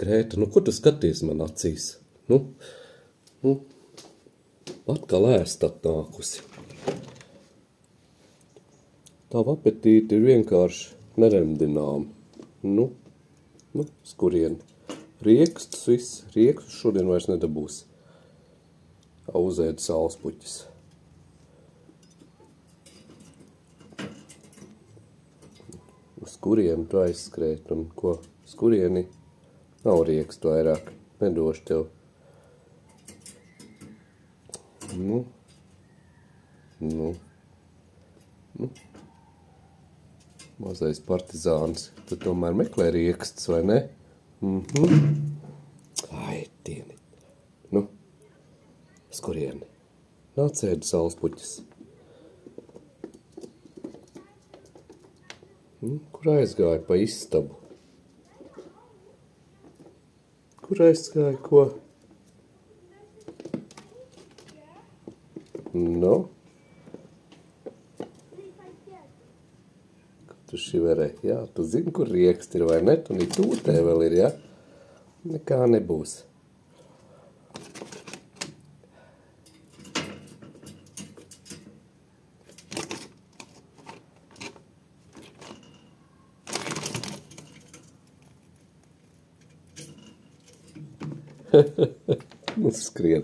Grēta, nu, ko tu skaties man acīs? Nu, atkal ēst atnākusi. Tava apetīte ir vienkārši neremdināma. Nu, skurien. Riekstus viss, riekstus šodien vairs nedabūs. Uzēd salspuķis. Uz kurieni tu aizskrēt un ko? Uz kurieni nav riekstu vairāk. Nedošu tev. Nu. Mazais partizāns. Tu tomēr meklē riekstus, vai ne? Ai, dieni. Nu. Uz kurieni? Nāc ēd salspuķis. Kur aizgāja pa istabu? Kur aizgāja ko? Nu? Tu šiverē. Jā, tu zini, kur rieksti ir, vai ne? Tu ni tūtē vēl ir, ja? Nekā nebūs. Nu skrien.